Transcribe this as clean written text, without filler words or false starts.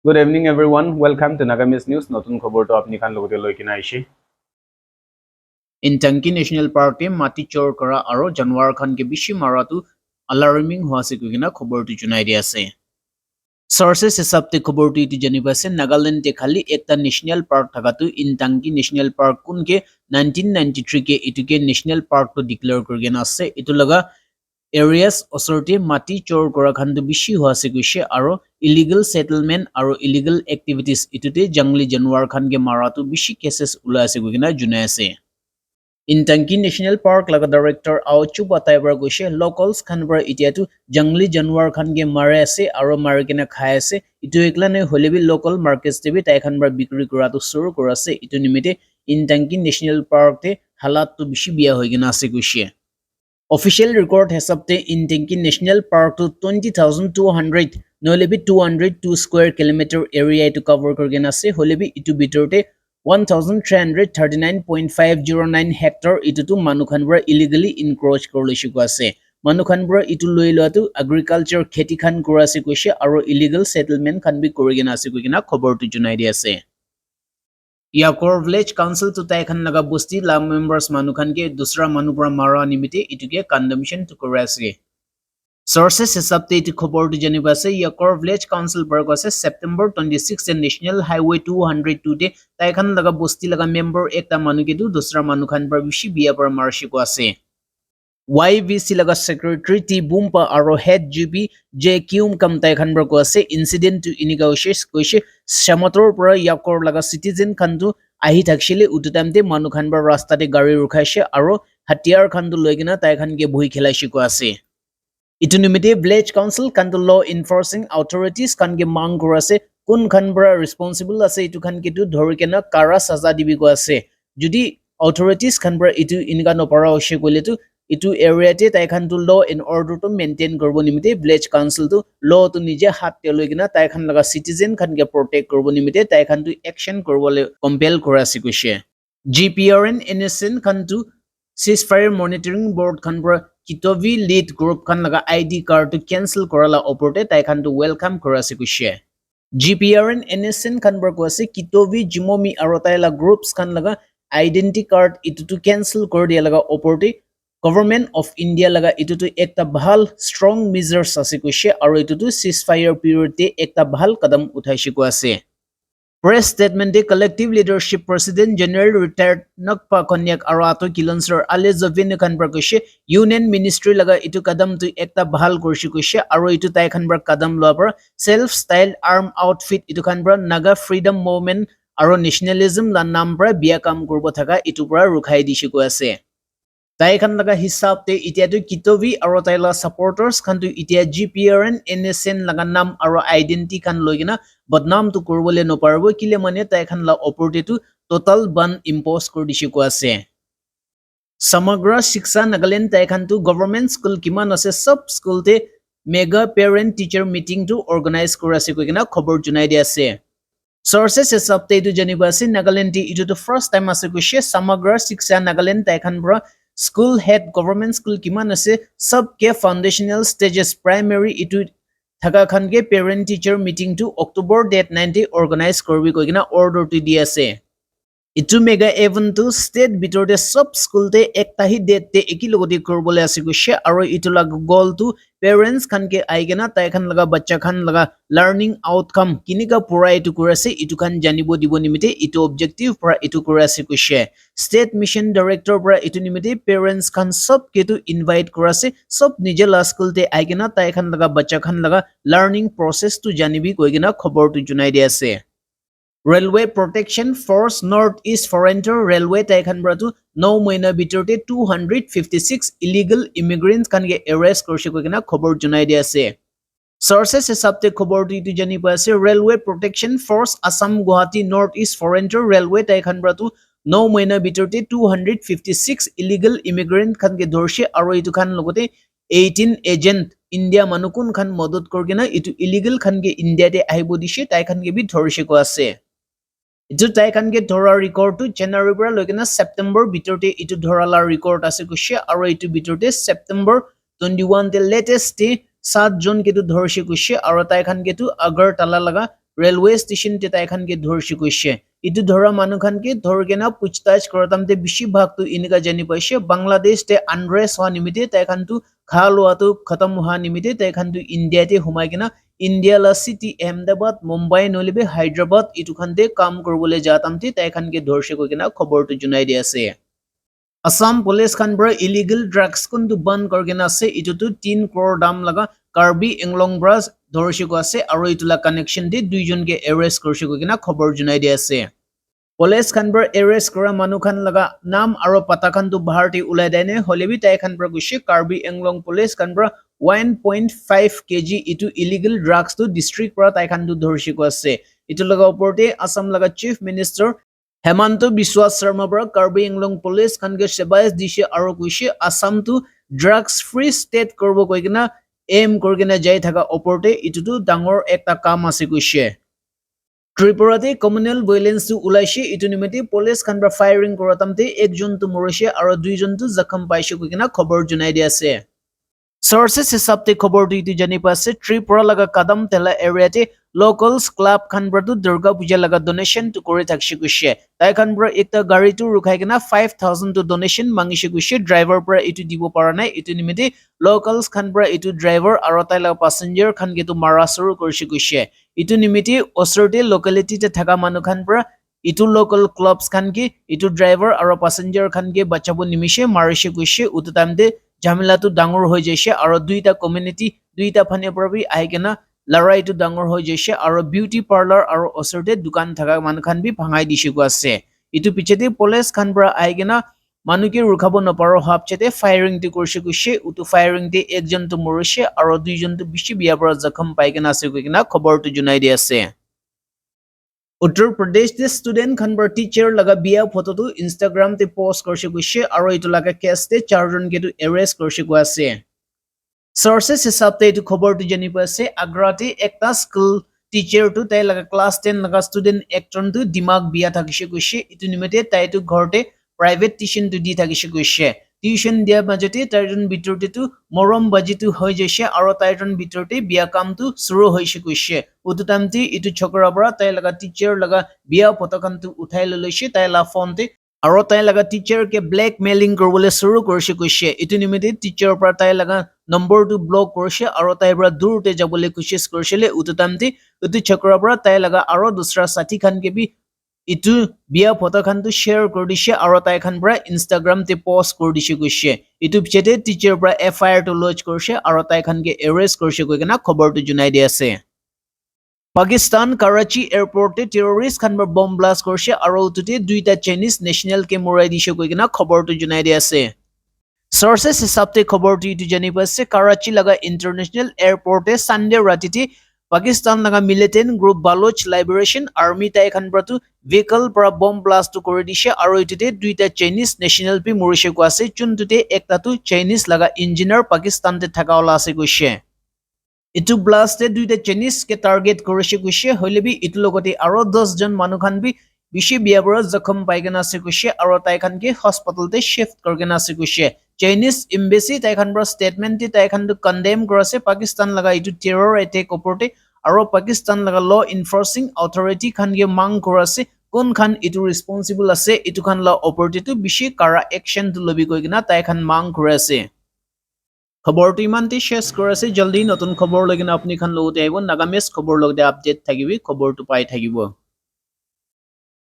Good evening, everyone. Welcome to Nagamis News. নতুন খবৰটো আপুনি খান লগতে লৈ কিনে আইছে ইনটাংকি ন্যাশনাল পাৰ্কে মাটি চোৰ কৰা আৰু জানুৱাৰ খানকে বেছি মাৰাটো আলাৰ্মিং হোৱা আছে কিনা খবৰটো জনাই দি আছে সোৰ্সেস হিসাবতে খবৰটো ইটো জানিব আছে নাগালেণ্ডে খালি একটা ন্যাশনাল পাৰ্ক থাকাটো ইনটাংকি ন্যাশনাল পাৰ্ক কোনকে 1993 কে ইটোকে ন্যাশনাল পাৰ্কটো ডিক্লেয়াৰ কৰি কিনে আছে ইটো লগা এৰিয়াস অসৰতে মাটি চোৰ কৰা খানটো বেছি হোৱা আছে কৈছে আৰু ইলিগেল সেটেলমেন্ট আৰু ইলিগেল এক্টিভিটিজ ইটোতে জংগলী জানুৱাৰ খানকে মাৰাটো বেছি কেसेছ ওলাই আছে কিনা জনাই আছে ইনটাংকি ন্যাশনাল পাৰ্ক লগা ডাইৰেক্টৰ আউচু বাটাইবাৰ কৈছে লোকেলছ খানবাৰ ইতিয়াটো জংগলী জানুৱাৰ খানকে মাৰে আছে আৰু মাৰি কিনে খাই আছে ইটো একলানে হলেবি লোকেল মাৰ্কেটছ টিভি তাই খানবাৰ বিক্ৰী কৰাটো চুৰ কৰা আছে ইটো নিমিতে ইনটাংকি ন্যাশনাল পাৰ্কতে হালাতটো বেছি বিয়া হৈ কিনে আছে কৈছে অফিচিয়েল ৰেকৰ্ড হিচাপতে ইনটাংকি ন্যাশনাল পাৰ্কটো 20,200 নহলেবি 202 স্কয়াৰ কিলোমিটাৰ এৰিয়া ইটো কভাৰ কৰি কিনে আছে হলেবি ইটো ভিতৰতে 1,339.509 হেক্টৰ ইটোটো মানুখানবৰা ইলিগেলি ইনক্ৰোচ কৰলৈছে আছে মানুখানবৰা ইটো লৈ লোৱাটো এগ্ৰিকালচাৰ খেতি খান কৰা আছে কৈছে আৰু ইলিগেল সেটেলমেন্ট খান বি কৰি কিনে আছে কিনা খবৰটো জনাই দি আছে ইয়াকৰ ভিলেজ কাউন্সিল তো তাই খান লগা বস্তি লা মেম্বাৰ্স মানুখানকে দুসৰা মানুহৰ মাৰা নিমিতে ইটোকে কন্ডেমশন তো কৰা আছে Sources হিসাবতে ইটো খবৰটো জানিব আছে ইয়াকৰ ভিলেজ কাউন্সিল বৰ্গ আছে সেপ্টেম্বৰ 26 নেশনাল হাইৱে 202 তে তাইখান লগা বস্তি লগা মেম্বাৰ একটা মানুহকেটো দুসৰা মানুহখান পৰা বেছি বিয়া পৰা মাৰছিকো আছে YVC লগা সেক্ৰেটাৰি টি বুম্পা আৰু হেড জিপি জে কিউম কাম তাইখান বৰ্গ আছে ইনসিডেন্ট টু ইনিগাউশেস কৈছে সমতৰ পৰা ইয়াকৰ লগা সিটিজেন খানটো আহি থাকছিলে উটুটামতে মানুহখান পৰা ৰাস্তাতে গাড়ী ৰখাইছে আৰু হাতিয়াৰ খানটো লৈ কিনা তাইখানকে বহি খেলাইছিকো আছে ইটো নিমিতে ভিলেজ কাউন্সিল কান্টো ল এনফোর্সিং অথৰিটিজ কানকে মাং কৰা আছে কোন খানবৰা ৰেসপন্সিবল আছে ইটো খানকেটো ধৰি কেনা কাৰা সাজা দিবি গৈ আছে যদি অথৰিটিজ খানবৰা ইটো ইনকা নপৰা হৈছে কলেটো ইটো এৰিয়াতে তাইখানটো ল এন অৰ্ডাৰটো মেইনটেইন কৰিব নিমিতে ভিলেজ কাউন্সিলটো লটো নিজে হাত লৈ কিনা তাইখান লগা সিটিজেন খানকে প্ৰটেক্ট কৰিব নিমিতে তাইখানটো একশন কৰিবলৈ কম্পেল কৰা আছে কৈছে GPRN NSN খানটো ceasefire monitoring board খানবৰা Kitovi lead group kan laga ID card to cancel korala oporte tai khan to welcome korase kushe GPRN NSN kan bar kwase Kitovi Jimomi arotai la groups kan laga identity card itu to cancel kor dia laga oporte government of India laga itu to ekta bhal strong measures ase kushe aro itu to ceasefire period te ekta bhal kadam uthaishi ko ase Press statement de collective leadership president general retired Nakpa Konyak Arato Kilonsor Ale Zavin Kanbar Kushe Union Ministry laga itu kadam tu ekta bahal kurshi kushe aro itu tai kanbar kadam lover self styled arm outfit itu kanbar Naga freedom movement aro nationalism la nambra biya kam kurbo thaka itu pura rukhai dishi ko ase Tai khan laga hisabte itiatu Kitovi aro taila supporters khan tu itia GPRN NSN laga nam aro identity khan loigina badnam tu kurbole no parbo kile mane tai khan la opportunity total ban impose kor dishi ko ase Samagra Shiksha Nagaland tai khan tu government school kiman ase sub school te mega parent teacher meeting to organize korase ko kina khobor junai di ase Sources hisabte itu janiba ase Nagaland ti itu the first time ase ko she Samagra Shiksha Nagaland tai khan bra School head government school kiman ase sub ke foundational stages primary itu thaka khan ke parent teacher meeting to October date 90 organize korbi koina order to di ase itu mega event to state bitor de sub school te ekta hi date te ekilogoti korbole ase gushe aro itu lag goal to parents khan ke aigena tai khan laga bachcha khan laga learning outcome kinika pura itu kurase itu khan janibo dibo nimite itu objective pura itu kurase kushe state mission director pura itu nimite parents khan sab ke to invite kurase sab nije la school te aigena tai khan laga bachcha khan laga learning process to janibi koigena khobor tu junai di ase Railway Protection Force Northeast Foreigner Railway Taikan Bratu no moina bitorte 256 illegal immigrants kan ge arrest korse ko kina khobor junai di ase Sources hisabte khobor tu jani pa ase Railway Protection Force Assam Guwahati Northeast Foreigner Railway Taikan Bratu no moina bitorte 256 illegal immigrant kan ge dhorse aro itu kan logote 18 agent India manukun khan modot korgena itu illegal khan ge India te ahibo dishe tai khan ge bi dhorse ko ase Itu tai kan ge dhora record to January bra loigena September bitorte itu dhorala record ase kushe aro itu bitorte September 21 the latest day 7 June ke tu dhorse kushe aro tai kan ge tu Agartala laga railway station te tai khan ke dhorshi koise itu dhora manu khan ke dhorgena puchtaj koratamte bishi bhag tu inika jani paise Bangladesh te unrest ho nimite tai khan tu khalwa tu khatam ho nimite tai khan tu India te humai kena India la city Ahmedabad Mumbai nolibe Hyderabad itu khan te kam korbole jatamte tai khan ke dhorshi ko kena khobor tu junai di ase Assam police khan bra illegal drugs kun tu ban korgena ase itu tu 3 crore dam laga Karbi Anglong bra dhorshi ko ase aro itula connection de duijon ke arrest korshi ko kena khobor junai di ase Police khan bra arrest kora manu khan laga naam aro pata khan tu bahar te ulai dane holebi tai khan bra gushi Karbi Anglong police khan bra 1.5 kg itu illegal drugs tu district pra tai khan tu dhorshi ko ase itu laga oporte Assam laga chief minister Hemanto Biswas Sharma bra Karbi Anglong police khan ge sebais dishe aro gushi Assam tu drugs free state korbo koigena aim korgena jai thaka oporte itu tu dangor ekta kam ase gushi Tripurate communal violence to ulaishe itu nimeti police khan bra firing koratamte ekjon tu morishe aro duijon tu zakham paishe kugina khobor junai di ase Sources hisabte khobor tu itu jani paise Tripura laga kadam tela area te locals club khan bra tu Durga Puja laga donation tu kore thakshi kushe tai khan bra ekta gari tu rukhai kena 5000 tu donation mangishe kushe driver pra itu dibo para nai itu nimeti locals khan bra itu driver aro tai laga passenger khan ge tu mara suru korishi kushe itu nimiti osrote locality te thaka manu khan pra itu local clubs khan ki itu driver aro passenger khan ge bachabo nimishe marishe kushe utu tamde jamila tu dangor hoi jaise aro duita community duita phane pra bi aigena larai tu dangor hoi jaise aro beauty parlor aro osrote dukan thaka manu khan bi bhangai dishi ko ase itu pichete police khan pra aigena manuke rukhabo naparo hapchete firing ti korshi kushe utu firing ti ekjon tu morishe aro duijon tu bishi biya pra zakham paigena ase kuina khobor tu junai di ase Uttar Pradesh the student khan bra teacher laga biya photo tu Instagram te post korshi kushe aro itu laga case te charjon ke tu arrest korshi ko ase Sources hisabte itu khobor tu jani paise Agra te ekta school teacher tu tai laga class 10 laga student ekton tu dimag biya thakishe kushe itu nimete tai tu ghorte private tuition tu di thakishe kushe tuition dia majote taijon bitorte tu morom baji tu hoi jaise aro taijon bitorte biya kam tu suru hoise kushe ututamti itu chokra bra tai laga teacher laga biya photo kan tu uthai loise tai la phone te aro tai laga teacher ke blackmailing korbole suru korise kushe itu nimete teacher pra tai laga number tu block korise aro tai bra dur te jabole kushes korisile ututamti itu chokra bra tai laga aro dusra sati khan ke bi itu biya photo khan tu share kor dishe aro tai khan bra Instagram te post kor dishe kushe itu pichete teacher bra FIR to lodge korse aro tai khan ke arrest korse koigena khobor tu junai di ase Pakistan Karachi airport te terrorist khan bra bomb blast korse aro tute duita Chinese national ke morai dishe koigena khobor tu junai di ase Sources hisabte khobor tu itu jani paise Karachi laga international airport te Sunday ratiti Pakistan laga militant group Baloch Liberation Army tai khan bra tu vehicle pra bomb blast to kore dishe aro itute duita Chinese national pi morishe ko ase chuntute ekta tu Chinese laga engineer Pakistan te thaka ola ase koise itu blast te duita Chinese ke target korise koise holebi itu logote aro 10 jon manu khan bi bishi biabara zakham paigena ase koise aro tai khan ke hospital te shift korgena ase koise Chinese embassy tai khan bra statement te tai khan tu condemn korase Pakistan laga itu terror attack oporte aro Pakistan laga law enforcing authority khan ge mang korase kon khan itu responsible ase itu khan la oporte tu bishi kara action tu lobi koigena tai khan mang korase খবর তো ইমানতে শেষ করেছে জলদি নতুন খবর লগিনা আপনি খান লগতে আইব নাগামেজ খবর লগতে আপডেট থাকিবি খবরটো পাই থাকিব